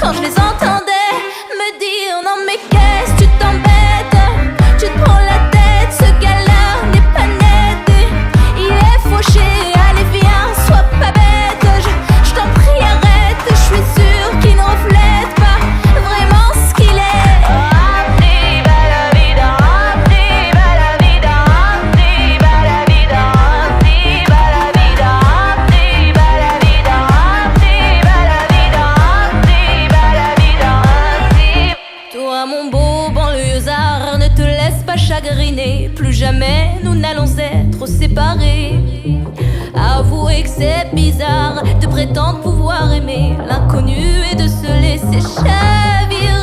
quand je les entendais me dire non mais qu'est-ce tu t'embêtes, tu te prends la tête, ce gars-là n'est pas net, il est fauché, allez viens, sois pas bête, je t'en prie arrête, je suis sûre qu'il ne reflète pas vraiment ce qu'il est. Toi mon beau banlieusard, ne te laisse pas chagriner, plus jamais nous n'allons être séparés. Avouez que c'est bizarre de prétendre pouvoir aimer l'inconnu et de se laisser chavirer.